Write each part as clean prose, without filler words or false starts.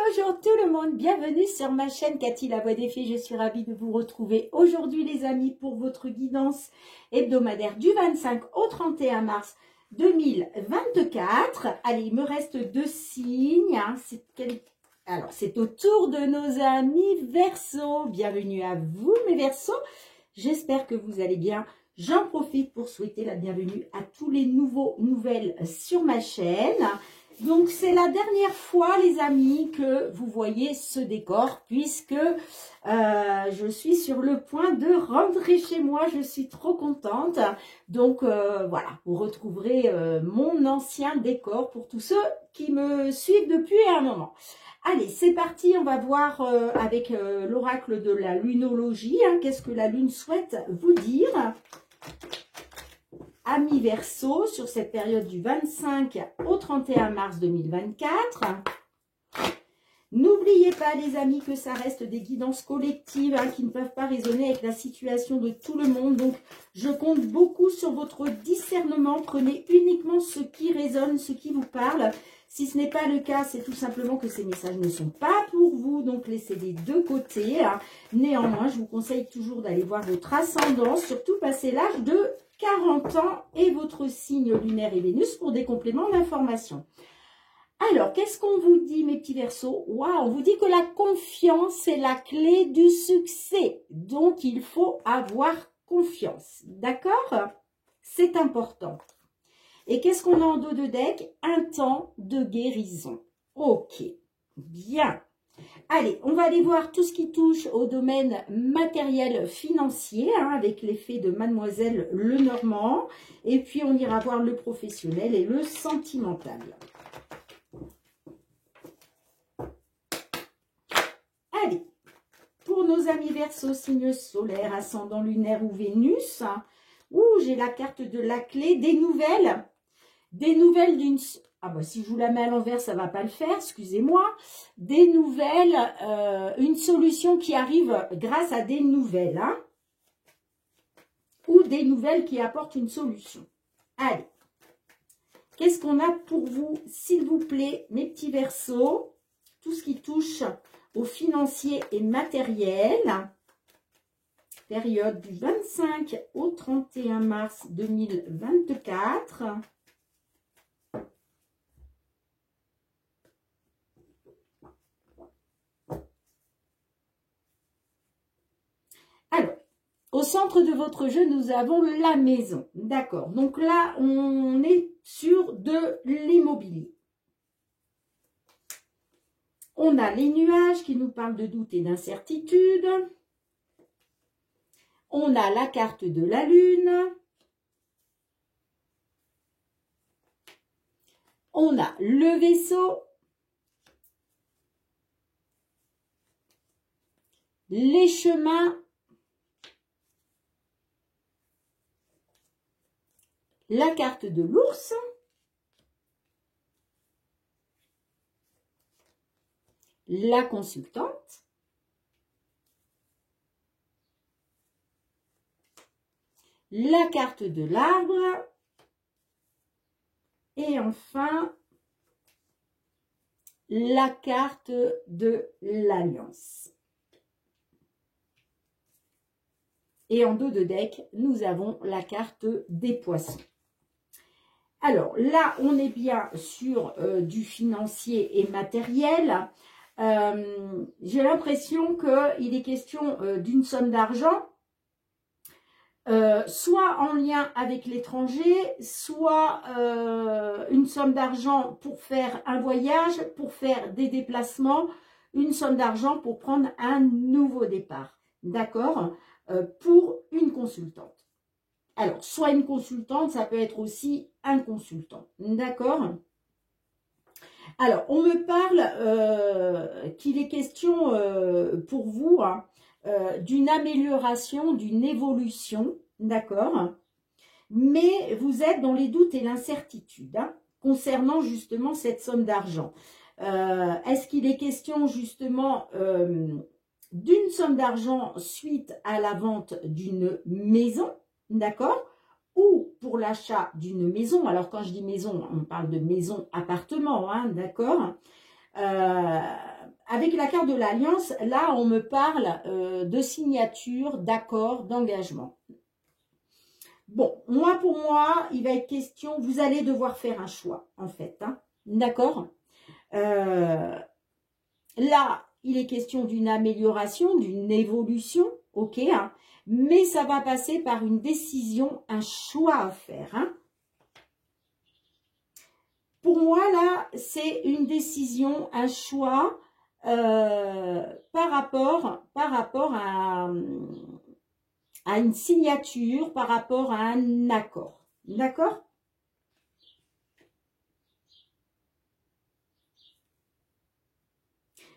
Bonjour tout le monde, bienvenue sur ma chaîne Cathy la voix des fées. Je suis ravie de vous retrouver aujourd'hui les amis pour votre guidance hebdomadaire du 25 au 31 mars 2024. Allez, il me reste deux signes. Hein. Alors, c'est au tour de nos amis Verseaux. Bienvenue à vous mes Verseaux. J'espère que vous allez bien. J'en profite pour souhaiter la bienvenue à tous les nouvelles sur ma chaîne. Donc, c'est la dernière fois, les amis, que vous voyez ce décor, puisque je suis sur le point de rentrer chez moi. Je suis trop contente. Donc, voilà, vous retrouverez mon ancien décor pour tous ceux qui me suivent depuis un moment. Allez, c'est parti. On va voir avec l'oracle de la lunologie, hein, qu'est-ce que la lune souhaite vous dire. Amis Verseaux, sur cette période du 25 au 31 mars 2024. N'oubliez pas les amis que ça reste des guidances collectives hein, qui ne peuvent pas résonner avec la situation de tout le monde. Donc je compte beaucoup sur votre discernement. Prenez uniquement ce qui résonne, ce qui vous parle. Si ce n'est pas le cas, c'est tout simplement que ces messages ne sont pas pour vous. Donc laissez-les de côté. Hein. Néanmoins, je vous conseille toujours d'aller voir votre ascendant, surtout passé l'âge de 40 ans et votre signe lunaire et Vénus pour des compléments d'information. Alors, qu'est-ce qu'on vous dit, mes petits Verseaux? Waouh, on vous dit que la confiance est la clé du succès. Donc, il faut avoir confiance. D'accord? C'est important. Et qu'est-ce qu'on a en dos de deck? Un temps de guérison. Ok, bien. Allez, on va aller voir tout ce qui touche au domaine matériel financier, hein, avec l'effet de Mademoiselle Lenormand. Et puis, on ira voir le professionnel et le sentimental. Allez, pour nos amis Verseaux, signe solaire, ascendant lunaire ou Vénus, hein, j'ai la carte de la clé, des nouvelles d'une... Ah bah si je vous la mets à l'envers, ça ne va pas le faire, excusez-moi. Des nouvelles, une solution qui arrive grâce à des nouvelles. Hein, ou des nouvelles qui apportent une solution. Allez, qu'est-ce qu'on a pour vous, s'il vous plaît, mes petits Verseaux? Tout ce qui touche au financier et matériel. Période du 25 au 31 mars 2024. Alors, au centre de votre jeu, nous avons la maison. D'accord. Donc là, on est sur de l'immobilier. On a les nuages qui nous parlent de doute et d'incertitude. On a la carte de la lune. On a le vaisseau. Les chemins. La carte de l'ours. La consultante. La carte de l'arbre. Et enfin, la carte de l'alliance. Et en dos de deck, nous avons la carte des poissons. Alors là, on est bien sur du financier et matériel. J'ai l'impression qu'il est question d'une somme d'argent, soit en lien avec l'étranger, soit une somme d'argent pour faire un voyage, pour faire des déplacements, une somme d'argent pour prendre un nouveau départ. D'accord? Pour une consultante. Alors, soit une consultante, ça peut être aussi un consultant. D'accord? Alors, on me parle qu'il est question pour vous hein, d'une amélioration, d'une évolution. D'accord? Mais vous êtes dans les doutes et l'incertitude hein, concernant justement cette somme d'argent. Est-ce qu'il est question justement d'une somme d'argent suite à la vente d'une maison, d'accord? Ou pour l'achat d'une maison. Alors, quand je dis maison, on parle de maison-appartement, hein, d'accord? Avec la carte de l'Alliance, là, on me parle de signature, d'accord, d'engagement. Bon, pour moi, il va être question, vous allez devoir faire un choix, en fait. Hein, d'accord? Là, il est question d'une amélioration, d'une évolution, ok, hein, mais ça va passer par une décision, un choix à faire. Hein. Pour moi, là, c'est une décision, un choix par rapport à une signature, par rapport à un accord. D'accord?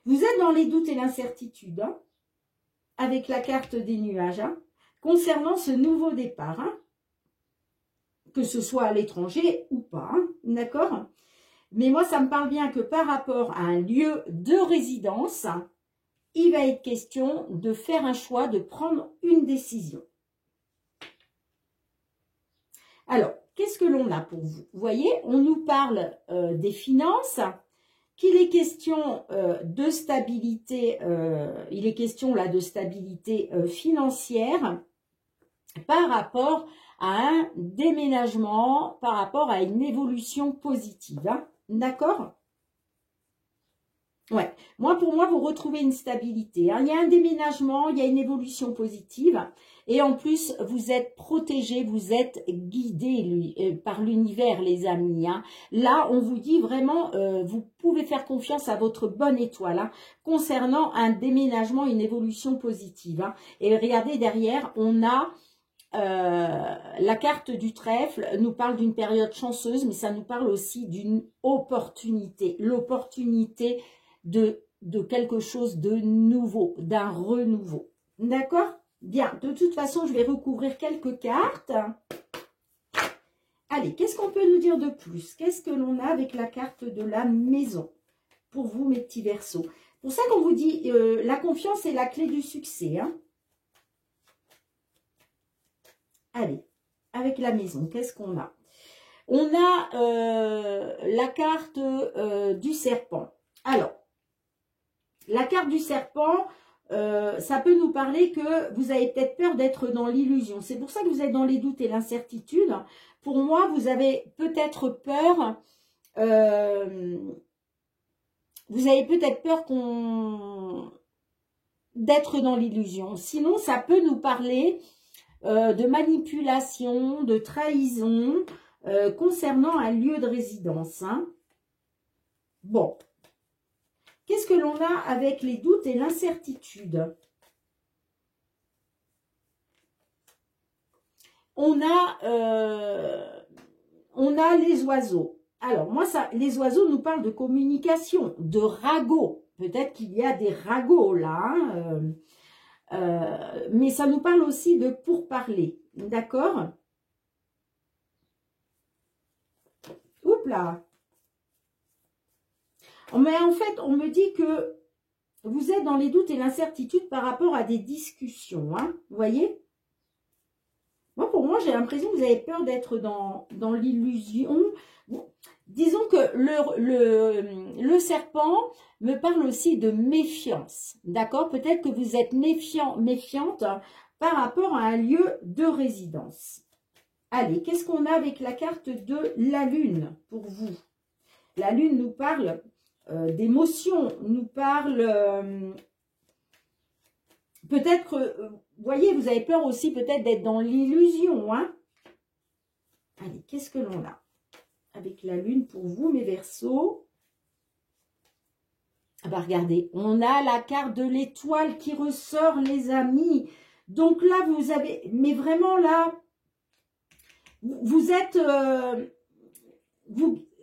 Vous êtes dans les doutes et l'incertitude, hein, avec la carte des nuages, hein, concernant ce nouveau départ, hein, que ce soit à l'étranger ou pas, hein, d'accord? Mais moi, ça me parle bien que par rapport à un lieu de résidence, il va être question de faire un choix, de prendre une décision. Alors, qu'est-ce que l'on a pour vous? Vous voyez, on nous parle des finances, qu'il est question de stabilité, il est question là de stabilité financière par rapport à un déménagement, par rapport à une évolution positive. Hein, d'accord? Ouais. Pour moi, vous retrouvez une stabilité. Hein. Il y a un déménagement, il y a une évolution positive. Et en plus, vous êtes protégé, vous êtes guidé par l'univers, les amis. Hein. Là, on vous dit vraiment, vous pouvez faire confiance à votre bonne étoile hein, concernant un déménagement, une évolution positive. Hein. Et regardez, derrière, on a la carte du trèfle, nous parle d'une période chanceuse, mais ça nous parle aussi d'une opportunité. L'opportunité de quelque chose de nouveau, d'un renouveau. D'accord? Bien, de toute façon, je vais recouvrir quelques cartes. Allez, qu'est-ce qu'on peut nous dire de plus? Qu'est-ce que l'on a avec la carte de la maison? Pour vous, mes petits Verseaux. C'est pour ça qu'on vous dit, la confiance est la clé du succès. Hein. Allez, avec la maison, qu'est-ce qu'on a? On a la carte du serpent. Alors, la carte du serpent, ça peut nous parler que vous avez peut-être peur d'être dans l'illusion. C'est pour ça que vous êtes dans les doutes et l'incertitude. Pour moi, vous avez peut-être peur, d'être dans l'illusion. Sinon, ça peut nous parler de manipulation, de trahison concernant un lieu de résidence. Hein. Bon. Qu'est-ce que l'on a avec les doutes et l'incertitude? On a les oiseaux. Alors, moi, les oiseaux nous parlent de communication, de ragots. Peut-être qu'il y a des ragots là. Hein, mais ça nous parle aussi de pourparler. D'accord? Oups là. Mais en fait, on me dit que vous êtes dans les doutes et l'incertitude par rapport à des discussions. Hein, vous voyez? Pour moi, j'ai l'impression que vous avez peur d'être dans l'illusion. Bon, disons que le serpent me parle aussi de méfiance. D'accord? Peut-être que vous êtes méfiante par rapport à un lieu de résidence. Allez, qu'est-ce qu'on a avec la carte de la lune pour vous? La lune nous parle d'émotions, nous parle peut-être, vous voyez, vous avez peur aussi peut-être d'être dans l'illusion. Hein. Allez, qu'est-ce que l'on a avec la lune pour vous, mes Verseaux? Ah bah regardez, on a la carte de l'étoile qui ressort, les amis. Donc là, vous avez, mais vraiment là, vous êtes,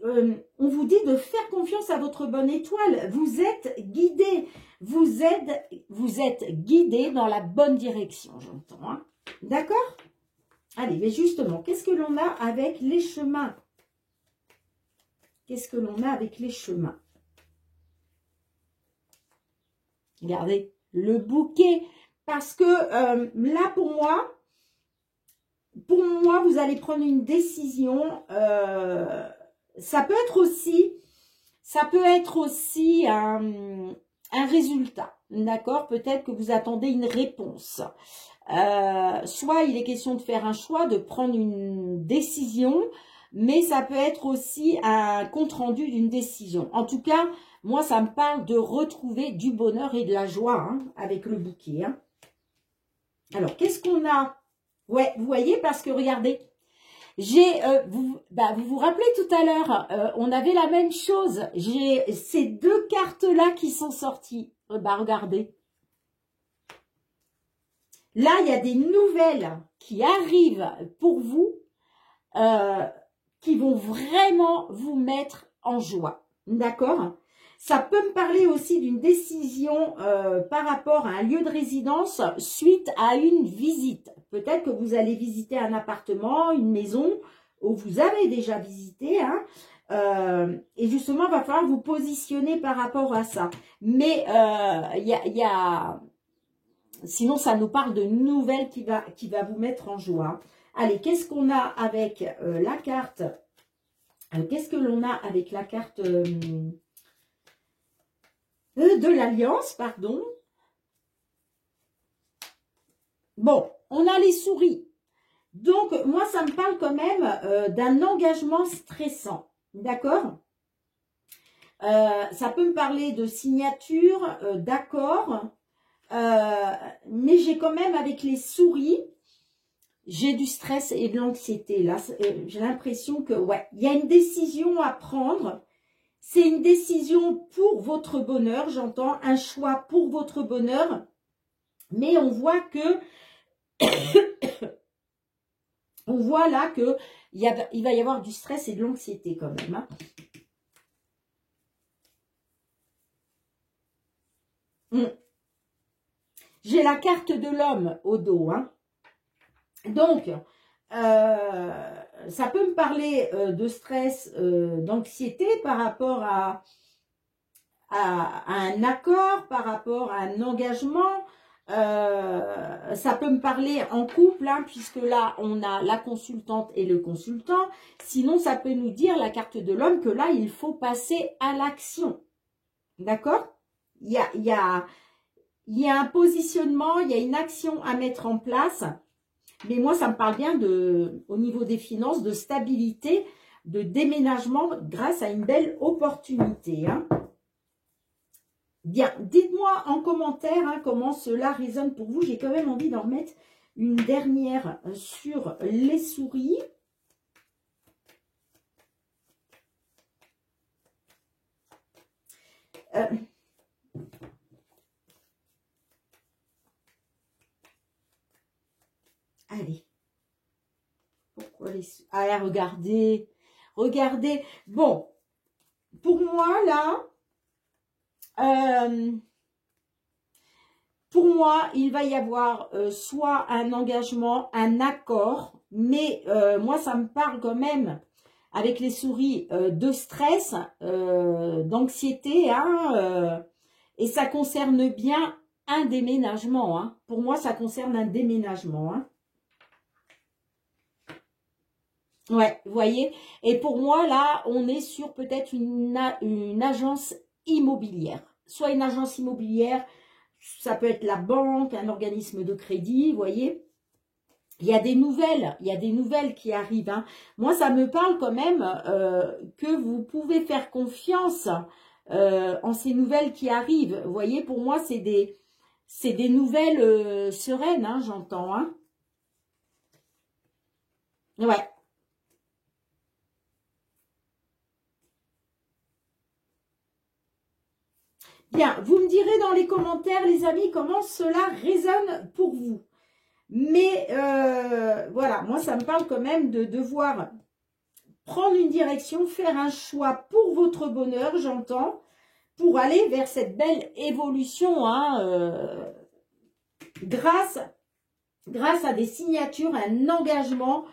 on vous dit de faire confiance à votre bonne étoile. Vous êtes guidé. Vous êtes guidé dans la bonne direction, j'entends. Hein. D'accord? Allez, mais justement, qu'est-ce que l'on a avec les chemins? Qu'est-ce que l'on a avec les chemins? Regardez, le bouquet. Parce que là, pour moi, vous allez prendre une décision. Ça peut être aussi, Ça peut être aussi un résultat, d'accord? Peut-être que vous attendez une réponse. Soit il est question de faire un choix, de prendre une décision, mais ça peut être aussi un compte-rendu d'une décision. En tout cas, moi, ça me parle de retrouver du bonheur et de la joie hein, avec le bouquet. Hein. Alors, qu'est-ce qu'on a? Ouais, vous voyez, parce que regardez, vous vous rappelez tout à l'heure, on avait la même chose. J'ai ces deux cartes-là qui sont sorties. Regardez. Là, il y a des nouvelles qui arrivent pour vous, qui vont vraiment vous mettre en joie. D'accord? Ça peut me parler aussi d'une décision par rapport à un lieu de résidence suite à une visite. Peut-être que vous allez visiter un appartement, une maison, où vous avez déjà visité, hein, et justement, il va falloir vous positionner par rapport à ça. Mais sinon, ça nous parle de nouvelles qui va vous mettre en joie. Allez, qu'est-ce qu'on a avec la carte? Qu'est-ce que l'on a avec la carte de l'Alliance, pardon. Bon, on a les souris. Donc, moi, ça me parle quand même d'un engagement stressant. D'accord? Ça peut me parler de signature, d'accord. Mais j'ai quand même, avec les souris, j'ai du stress et de l'anxiété. Là, j'ai l'impression que, ouais, il y a une décision à prendre. C'est une décision pour votre bonheur, j'entends, un choix pour votre bonheur. Mais on voit que, on voit là que il va y avoir du stress et de l'anxiété quand même. Hein. J'ai la carte de l'homme au dos. Hein. Donc, ça peut me parler de stress, d'anxiété par rapport à un accord, par rapport à un engagement. Ça peut me parler en couple, hein, puisque là, on a la consultante et le consultant. Sinon, ça peut nous dire, la carte de l'homme, que là, il faut passer à l'action. D'accord? Il y a un positionnement, il y a une action à mettre en place. Mais moi, ça me parle bien au niveau des finances, de stabilité, de déménagement grâce à une belle opportunité. Hein. Bien, dites-moi en commentaire hein, comment cela résonne pour vous. J'ai quand même envie d'en remettre une dernière sur les souris. Allez. Pourquoi les... Ah, regardez. Regardez. Bon. Pour moi, là... pour moi, il va y avoir soit un engagement, un accord. Mais moi, ça me parle quand même, avec les souris, de stress, d'anxiété. Hein, et ça concerne bien un déménagement. Hein. Pour moi, ça concerne un déménagement. Hein. Ouais, vous voyez. Et pour moi, là, on est sur peut-être une agence immobilière. Soit une agence immobilière, ça peut être la banque, un organisme de crédit, vous voyez. Il y a des nouvelles qui arrivent. Hein. Moi, ça me parle quand même que vous pouvez faire confiance en ces nouvelles qui arrivent. Vous voyez, pour moi, c'est des nouvelles sereines, hein, j'entends. Hein. Ouais. Bien, vous me direz dans les commentaires, les amis, comment cela résonne pour vous. Mais voilà, moi, ça me parle quand même de devoir prendre une direction, faire un choix pour votre bonheur, j'entends, pour aller vers cette belle évolution, hein, grâce à des signatures, un engagement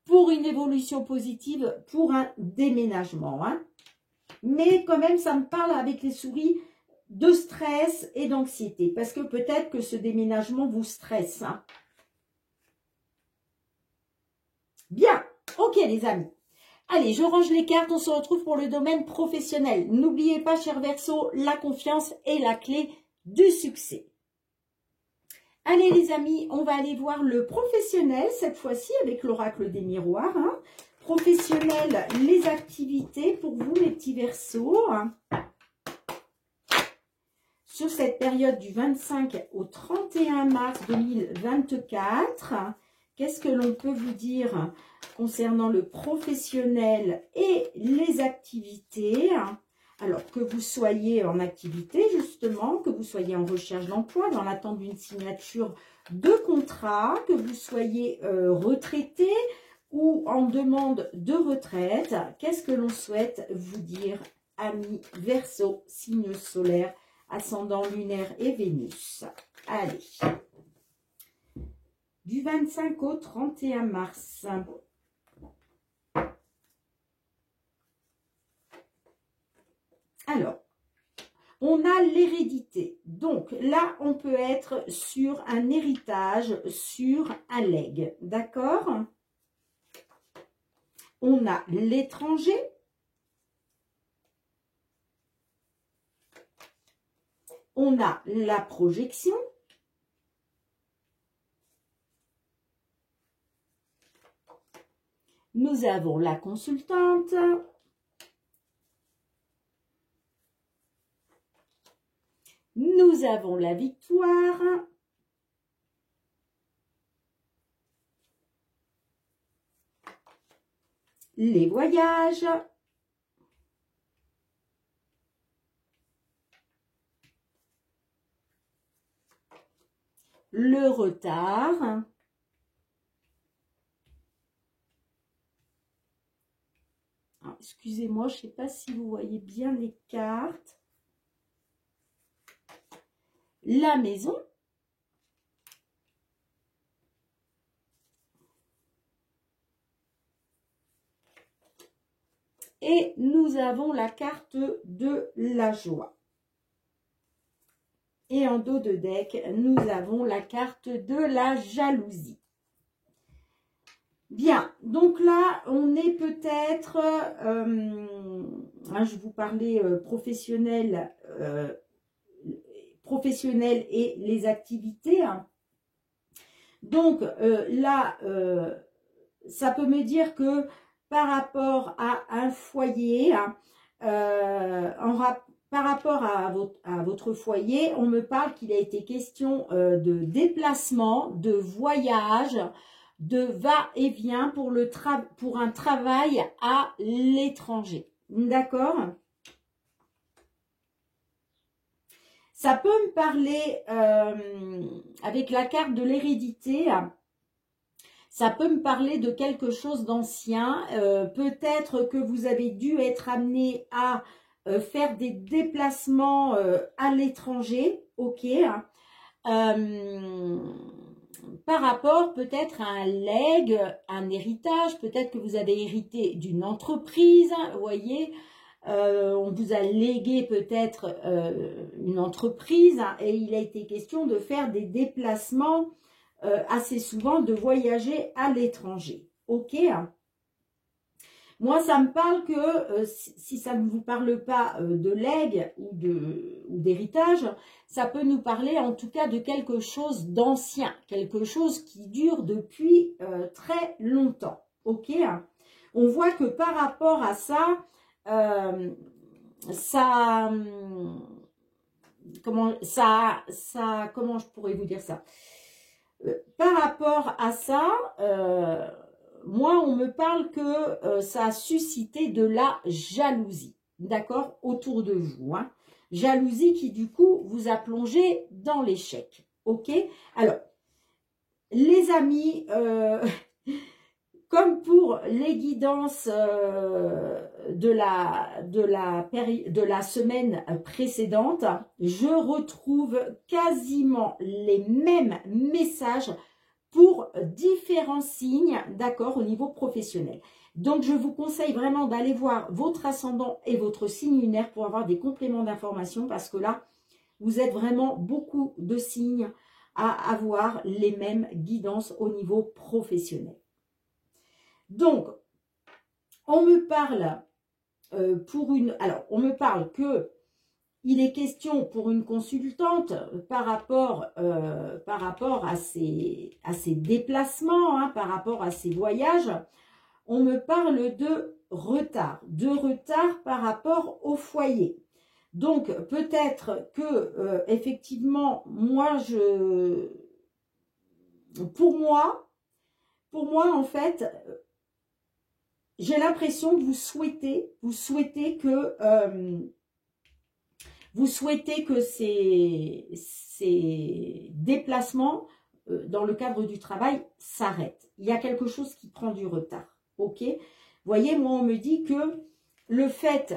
pour une évolution positive, pour un déménagement. Hein. Mais quand même, ça me parle avec les souris de stress et d'anxiété, parce que peut-être que ce déménagement vous stresse. Hein. Bien, ok les amis. Allez, je range les cartes, on se retrouve pour le domaine professionnel. N'oubliez pas, cher Verseau, la confiance est la clé du succès. Allez les amis, on va aller voir le professionnel, cette fois-ci avec l'oracle des miroirs. Hein. Professionnel, les activités pour vous les petits Verseaux. Hein. Sur cette période du 25 au 31 mars 2024, qu'est-ce que l'on peut vous dire concernant le professionnel et les activités? Alors, que vous soyez en activité, justement, que vous soyez en recherche d'emploi, dans l'attente d'une signature de contrat, que vous soyez retraité ou en demande de retraite, qu'est-ce que l'on souhaite vous dire, amis Verseau, signe solaire, ascendant lunaire et Vénus? Allez, du 25 au 31 mars. Alors, on a l'hérédité. Donc là, on peut être sur un héritage, sur un legs. D'accord? On a l'étranger. On a la projection. Nous avons la consultante. Nous avons la victoire. Les voyages. Le retard. Excusez-moi, je ne sais pas si vous voyez bien les cartes. La maison. Et nous avons la carte de la joie. Et en dos de deck, nous avons la carte de la jalousie. Bien, donc là, on est peut-être, je vous parlais professionnel et les activités. Hein. Donc là, ça peut me dire que par rapport à un foyer, hein, par rapport à votre foyer, on me parle qu'il a été question de déplacement, de voyage, de va-et-vient pour un travail à l'étranger. D'accord? Ça peut me parler, avec la carte de l'hérédité, ça peut me parler de quelque chose d'ancien. Peut-être que vous avez dû être amené à faire des déplacements à l'étranger, ok, par rapport peut-être à un legs, un héritage, peut-être que vous avez hérité d'une entreprise, vous voyez, on vous a légué peut-être une entreprise et il a été question de faire des déplacements assez souvent, de voyager à l'étranger. Ok. Moi, ça me parle que si ça ne vous parle pas de legs ou d'héritage, ça peut nous parler en tout cas de quelque chose d'ancien, quelque chose qui dure depuis très longtemps. Ok. On voit que par rapport à ça, comment je pourrais vous dire ça? Par rapport à ça, moi, on me parle que ça a suscité de la jalousie, d'accord, autour de vous. Hein. Jalousie qui, du coup, vous a plongé dans l'échec, ok? Alors, les amis, comme pour les guidances de la semaine précédente, je retrouve quasiment les mêmes messages pour différents signes, d'accord, au niveau professionnel. Donc, je vous conseille vraiment d'aller voir votre ascendant et votre signe lunaire pour avoir des compléments d'information parce que là, vous êtes vraiment beaucoup de signes à avoir les mêmes guidances au niveau professionnel. Donc, On me parle on me parle que il est question pour une consultante par rapport à ses déplacements, hein, par rapport à ses voyages. On me parle de retard par rapport au foyer. Donc peut-être que effectivement, pour moi en fait, j'ai l'impression que vous souhaitez que ces déplacements dans le cadre du travail s'arrêtent. Il y a quelque chose qui prend du retard. Ok? Vous voyez, moi, on me dit que le fait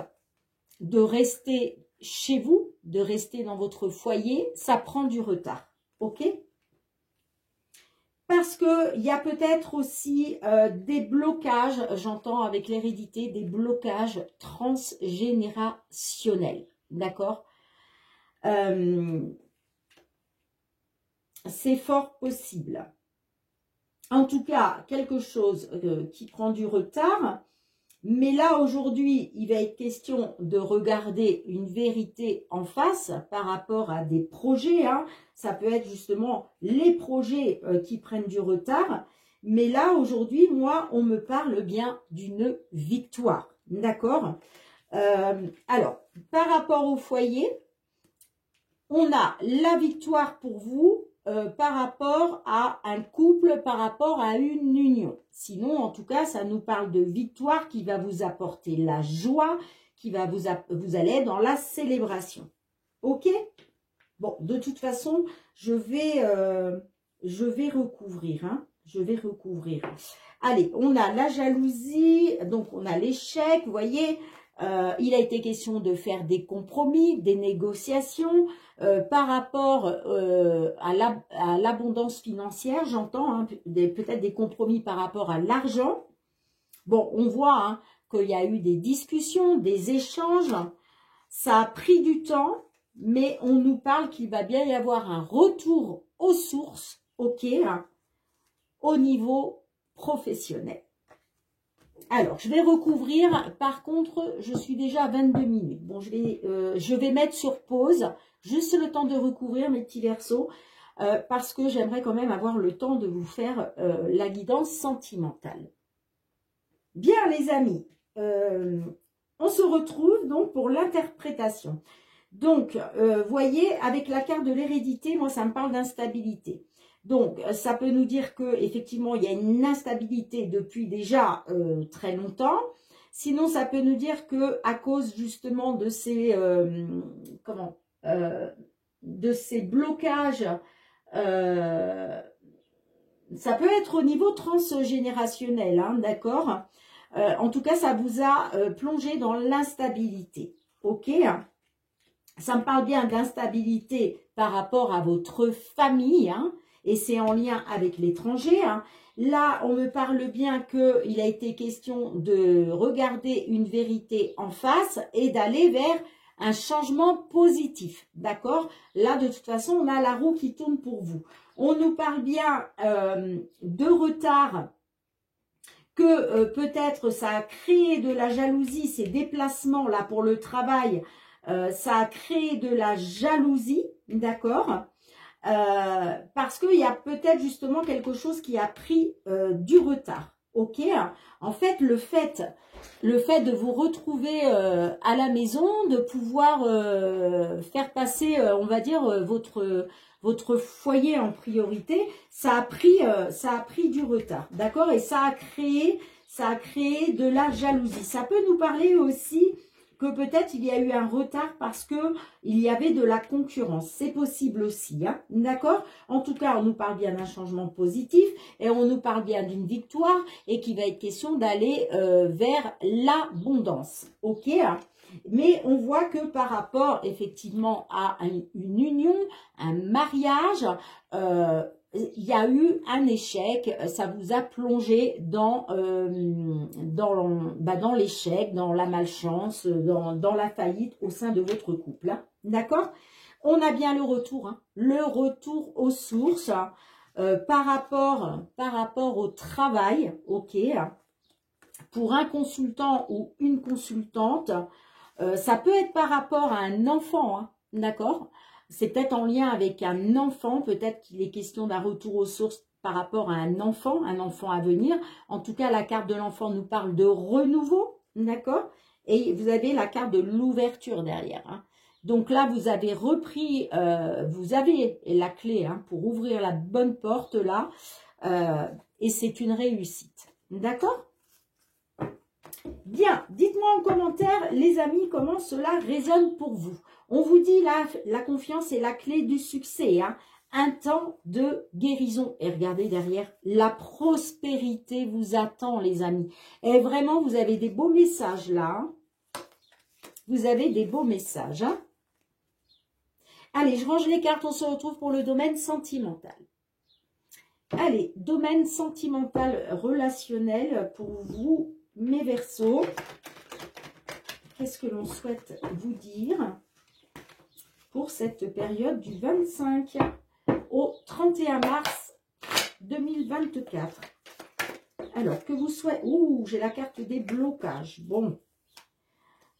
de rester chez vous, de rester dans votre foyer, ça prend du retard. Ok? Parce qu'il y a peut-être aussi des blocages, j'entends avec l'hérédité, des blocages transgénérationnels. D'accord? C'est fort possible. En tout cas, quelque chose qui prend du retard. Mais là, aujourd'hui, il va être question de regarder une vérité en face par rapport à des projets. Hein. Ça peut être justement les projets qui prennent du retard. Mais là, aujourd'hui, moi, on me parle bien d'une victoire. D'accord? Alors, par rapport au foyer, on a la victoire pour vous par rapport à un couple, par rapport à une union. Sinon, en tout cas, ça nous parle de victoire qui va vous apporter la joie, qui va vous allez dans la célébration. Ok? Bon, de toute façon, je vais recouvrir. Hein, je vais recouvrir. Allez, on a la jalousie, donc on a l'échec, vous voyez. Il a été question de faire des compromis, des négociations par rapport à l'abondance financière, j'entends, hein, peut-être des compromis par rapport à l'argent. Bon, on voit hein, qu'il y a eu des discussions, des échanges, ça a pris du temps, mais on nous parle qu'il va bien y avoir un retour aux sources, ok, hein, au niveau professionnel. Alors, je vais recouvrir. Par contre, je suis déjà à 22 minutes. Bon, je vais mettre sur pause, juste le temps de recouvrir mes petits versos, parce que j'aimerais quand même avoir le temps de vous faire la guidance sentimentale. Bien, les amis, on se retrouve donc pour l'interprétation. Donc, voyez, avec la carte de l'hérédité, moi, ça me parle d'instabilité. Donc, ça peut nous dire que effectivement il y a une instabilité depuis déjà très longtemps. Sinon, ça peut nous dire que à cause justement de ces blocages, ça peut être au niveau transgénérationnel, hein, d'accord. En tout cas, ça vous a plongé dans l'instabilité, ok. Ça me parle bien d'instabilité par rapport à votre famille, hein. Et c'est en lien avec l'étranger. Hein. Là, on me parle bien qu'il a été question de regarder une vérité en face et d'aller vers un changement positif. D'accord? Là, de toute façon, on a la roue qui tourne pour vous. On nous parle bien de retard, que peut-être ça a créé de la jalousie, ces déplacements-là pour le travail, ça a créé de la jalousie, d'accord? Parce qu'il y a peut-être justement quelque chose qui a pris du retard. Ok, en fait, le fait de vous retrouver à la maison, de pouvoir faire passer, on va dire, votre foyer en priorité, ça a pris du retard, d'accord? Et ça a créé de la jalousie. Ça peut nous parler aussi que peut-être il y a eu un retard parce que il y avait de la concurrence. C'est possible aussi, hein, d'accord? En tout cas, on nous parle bien d'un changement positif et on nous parle bien d'une victoire et qu'il va être question d'aller vers l'abondance, ok? Mais on voit que par rapport effectivement à une union, un mariage, il y a eu un échec, ça vous a plongé dans l'échec, dans la malchance, dans la faillite au sein de votre couple. Hein. D'accord? On a bien le retour, hein, le retour aux sources par rapport au travail, ok, pour un consultant ou une consultante, ça peut être par rapport à un enfant, hein, d'accord? C'est peut-être en lien avec un enfant, peut-être qu'il est question d'un retour aux sources par rapport à un enfant à venir. En tout cas, la carte de l'enfant nous parle de renouveau, d'accord? Et vous avez la carte de l'ouverture derrière, hein. Donc là, vous avez repris, vous avez la clé, hein, pour ouvrir la bonne porte là, et c'est une réussite, d'accord? Bien, dites-moi en commentaire, les amis, comment cela résonne pour vous. On vous dit là, la confiance est la clé du succès, hein. Un temps de guérison. Et regardez derrière, la prospérité vous attend, les amis. Et vraiment, vous avez des beaux messages là, hein. Vous avez des beaux messages, hein. Allez, je range les cartes, on se retrouve pour le domaine sentimental. Allez, domaine sentimental relationnel pour vous, mes Verseaux. Qu'est-ce que l'on souhaite vous dire pour cette période du 25 au 31 mars 2024? Alors, que vous soyez... Ouh, j'ai la carte des blocages. Bon.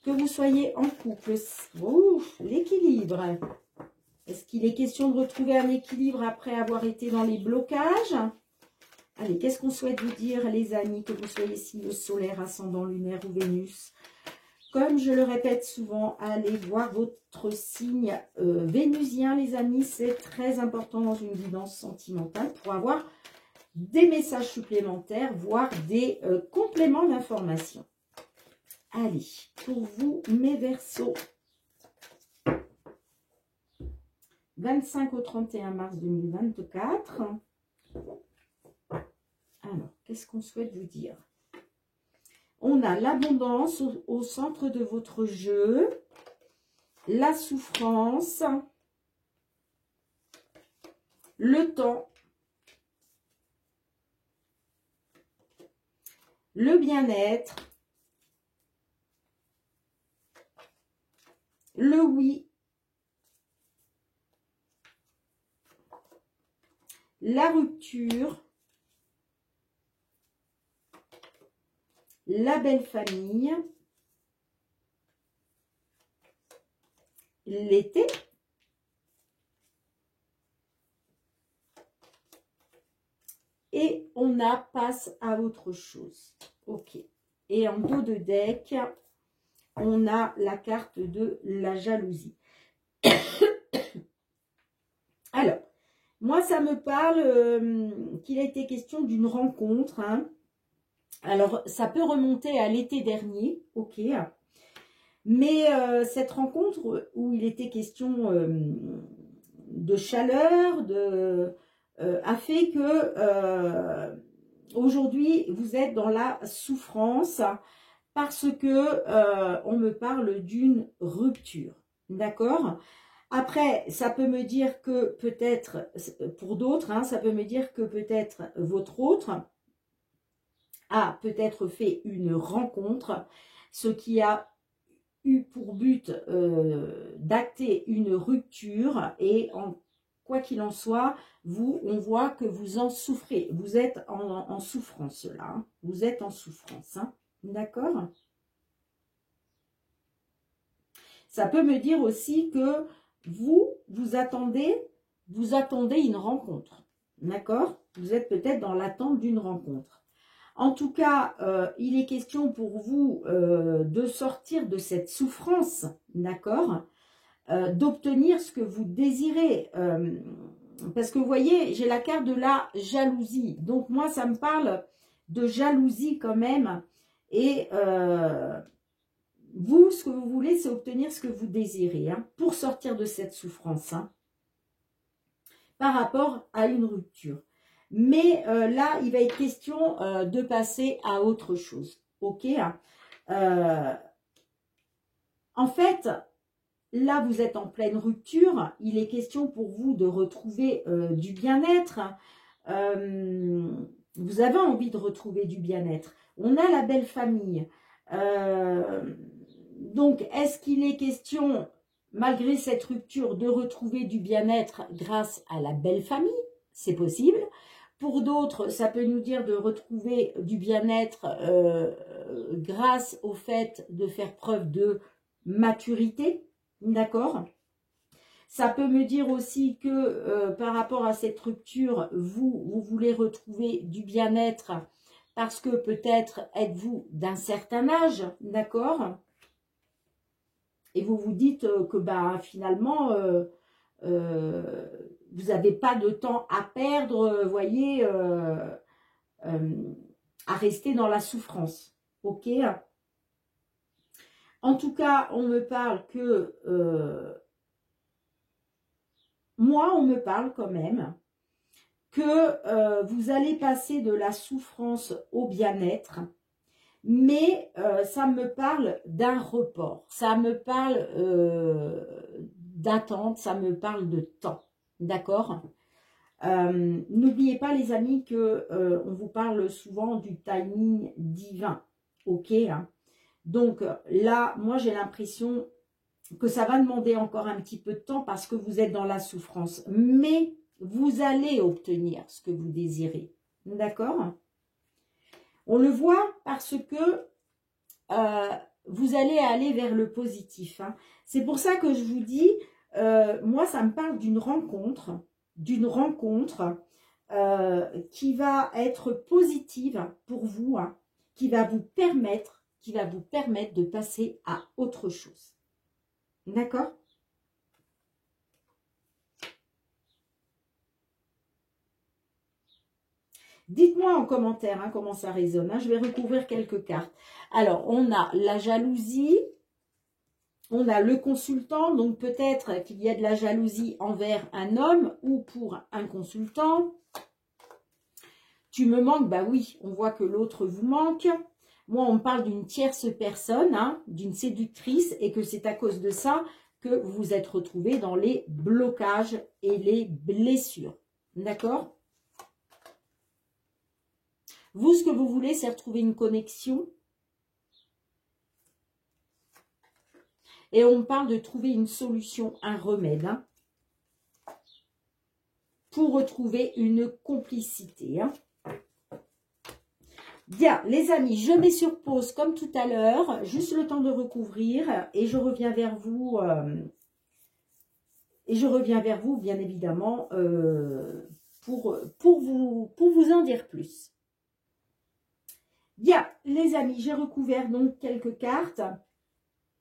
Que vous soyez en couple. Ouh, l'équilibre. Est-ce qu'il est question de retrouver un équilibre après avoir été dans les blocages? Allez, qu'est-ce qu'on souhaite vous dire, les amis, que vous soyez signe solaire, ascendant lunaire ou Vénus? Comme je le répète souvent, allez voir votre signe vénusien, les amis. C'est très important dans une guidance sentimentale pour avoir des messages supplémentaires, voire des compléments d'information. Allez, pour vous, mes Verseaux, 25 au 31 mars 2024. Alors, qu'est-ce qu'on souhaite vous dire? On a l'abondance au centre de votre jeu, la souffrance, le temps, le bien-être, le oui, la rupture, la belle famille, l'été, et on passe à autre chose. Ok. Et en dos de deck, on a la carte de la jalousie. Alors, moi, ça me parle qu'il a été question d'une rencontre, hein. Alors, ça peut remonter à l'été dernier, ok. Mais cette rencontre où il était question de chaleur, a fait que aujourd'hui, vous êtes dans la souffrance parce que on me parle d'une rupture, d'accord? Après, ça peut me dire que peut-être, pour d'autres, hein, ça peut me dire que peut-être votre autre a peut-être fait une rencontre, ce qui a eu pour but d'acter une rupture, et quoi qu'il en soit, vous, on voit que vous en souffrez. Vous êtes en souffrance là, hein. Vous êtes en souffrance, hein. D'accord? Ça peut me dire aussi que vous attendez une rencontre. D'accord? Vous êtes peut-être dans l'attente d'une rencontre. En tout cas, il est question pour vous de sortir de cette souffrance, d'accord, d'obtenir ce que vous désirez. Parce que vous voyez, j'ai la carte de la jalousie. Donc moi, ça me parle de jalousie quand même. Et vous, ce que vous voulez, c'est obtenir ce que vous désirez, hein, pour sortir de cette souffrance, hein, par rapport à une rupture. Mais là, il va être question de passer à autre chose. Ok, en fait, là, vous êtes en pleine rupture. Il est question pour vous de retrouver du bien-être. Vous avez envie de retrouver du bien-être. On a la belle famille. Donc, est-ce qu'il est question, malgré cette rupture, de retrouver du bien-être grâce à la belle famille? C'est possible. Pour d'autres, ça peut nous dire de retrouver du bien-être grâce au fait de faire preuve de maturité, d'accord? Ça peut me dire aussi que par rapport à cette rupture, vous voulez retrouver du bien-être parce que peut-être êtes-vous d'un certain âge, d'accord? Et vous vous dites que bah, finalement, vous n'avez pas de temps à perdre, voyez, à rester dans la souffrance. Ok? En tout cas, on me parle que... moi, on me parle quand même que vous allez passer de la souffrance au bien-être, mais ça me parle d'un report, ça me parle d'attente, ça me parle de temps, d'accord? N'oubliez pas les amis que on vous parle souvent du timing divin, ok, hein? Donc là, moi j'ai l'impression que ça va demander encore un petit peu de temps parce que vous êtes dans la souffrance, mais vous allez obtenir ce que vous désirez, d'accord? On le voit parce que vous allez aller vers le positif, hein. C'est pour ça que je vous dis, moi ça me parle d'une rencontre qui va être positive pour vous, hein, qui va vous permettre de passer à autre chose. D'accord? Dites-moi en commentaire hein, comment ça résonne. Hein. Je vais recouvrir quelques cartes. Alors, on a la jalousie. On a le consultant. Donc, peut-être qu'il y a de la jalousie envers un homme ou pour un consultant. Tu me manques? Bah oui, on voit que l'autre vous manque. Moi, on me parle d'une tierce personne, hein, d'une séductrice, et que c'est à cause de ça que vous vous êtes retrouvés dans les blocages et les blessures. D'accord? Vous, ce que vous voulez, c'est retrouver une connexion. Et on me parle de trouver une solution, un remède, hein, pour retrouver une complicité. Hein. Bien, les amis, je mets sur pause comme tout à l'heure, juste le temps de recouvrir, et je reviens vers vous. Bien évidemment, pour vous en dire plus. Bien, les amis, j'ai recouvert donc quelques cartes.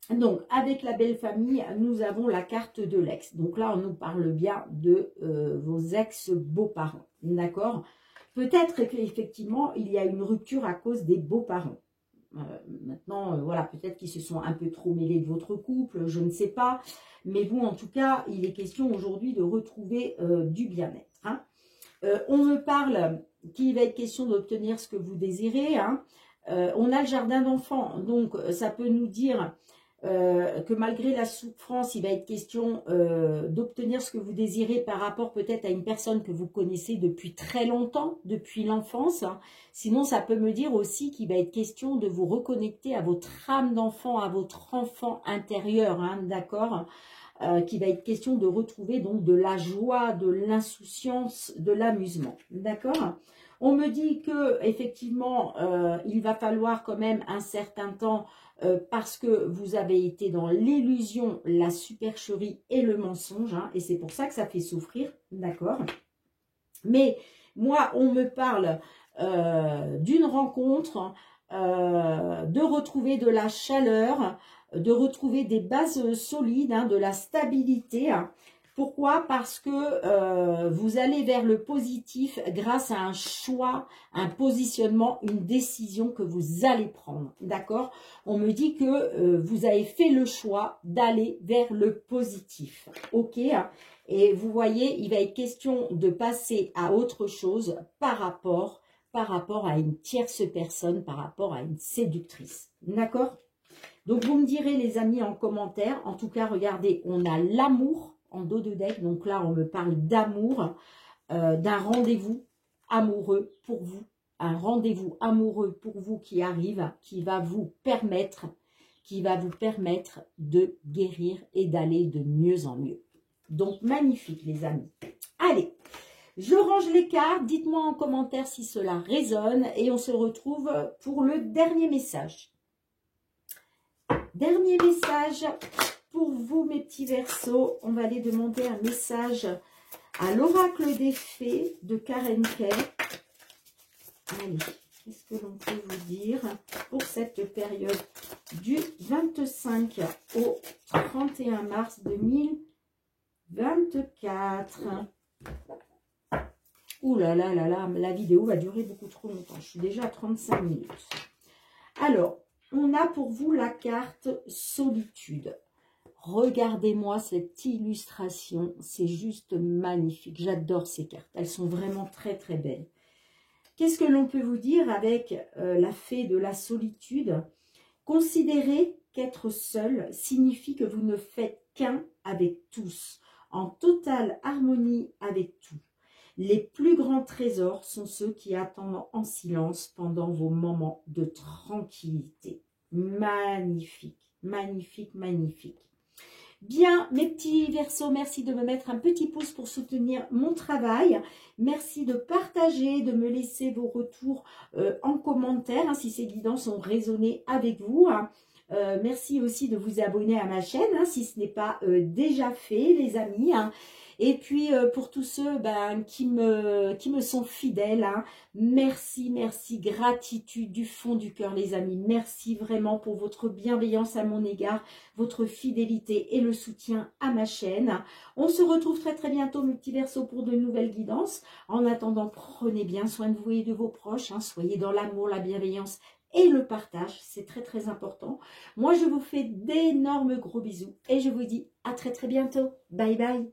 Donc, avec la belle famille, nous avons la carte de l'ex. Donc là, on nous parle bien de vos ex-beaux-parents. D'accord? Peut-être qu'effectivement, il y a une rupture à cause des beaux-parents. Maintenant, voilà, peut-être qu'ils se sont un peu trop mêlés de votre couple, je ne sais pas. Mais vous, en tout cas, il est question aujourd'hui de retrouver du bien-être. Hein. On me parle qu'il va être question d'obtenir ce que vous désirez. Hein. On a le jardin d'enfants, donc ça peut nous dire que malgré la souffrance, il va être question d'obtenir ce que vous désirez par rapport peut-être à une personne que vous connaissez depuis très longtemps, depuis l'enfance. Hein. Sinon, ça peut me dire aussi qu'il va être question de vous reconnecter à votre âme d'enfant, à votre enfant intérieur, hein, d'accord ? Qu'il va être question de retrouver donc de la joie, de l'insouciance, de l'amusement, d'accord ? On me dit que effectivement, il va falloir quand même un certain temps parce que vous avez été dans l'illusion, la supercherie et le mensonge, hein, et c'est pour ça que ça fait souffrir, d'accord? Mais moi, on me parle d'une rencontre, de retrouver de la chaleur, de retrouver des bases solides, hein, de la stabilité. Hein. Pourquoi? Parce que vous allez vers le positif grâce à un choix, un positionnement, une décision que vous allez prendre. D'accord? On me dit que vous avez fait le choix d'aller vers le positif. Ok? Et vous voyez, il va être question de passer à autre chose par rapport à une tierce personne, par rapport à une séductrice. D'accord? Donc, vous me direz, les amis, en commentaire. En tout cas, regardez, on a l'amour en dos de deck. Donc là, on me parle d'amour, d'un rendez-vous amoureux pour vous. Un rendez-vous amoureux pour vous qui arrive, qui va vous permettre de guérir et d'aller de mieux en mieux. Donc, magnifique, les amis. Allez, Je range les cartes, dites-moi en commentaire si cela résonne et on se retrouve pour le dernier message. Dernier message pour vous mes petits Verseaux. On va aller demander un message à l'oracle des fées de Karen Kay. Allez, qu'est-ce que l'on peut vous dire pour cette période du 25 au 31 mars 2024. Ouh là là là là, la vidéo va durer beaucoup trop longtemps. Je suis déjà à 35 minutes. Alors, on a pour vous la carte solitude. Regardez-moi cette illustration. C'est juste magnifique. J'adore ces cartes. Elles sont vraiment très très belles. Qu'est-ce que l'on peut vous dire avec la fée de la solitude? Considérez qu'être seul signifie que vous ne faites qu'un avec tous, en totale harmonie avec tout. Les plus grands trésors sont ceux qui attendent en silence pendant vos moments de tranquillité. Magnifique, magnifique, magnifique. Bien, mes petits Verseaux, merci de me mettre un petit pouce pour soutenir mon travail. Merci de partager, de me laisser vos retours en commentaire, hein, si ces guidances ont résonné avec vous. Hein. Merci aussi de vous abonner à ma chaîne, hein, si ce n'est pas déjà fait, les amis. Hein. Et puis, pour tous ceux qui me sont fidèles, hein, merci, merci, gratitude du fond du cœur, les amis. Merci vraiment pour votre bienveillance à mon égard, votre fidélité et le soutien à ma chaîne. On se retrouve très, très bientôt, mes petits Verseaux, pour de nouvelles guidances. En attendant, prenez bien soin de vous et de vos proches. Hein, soyez dans l'amour, la bienveillance et le partage. C'est très, très important. Moi, je vous fais d'énormes gros bisous et je vous dis à très, très bientôt. Bye, bye.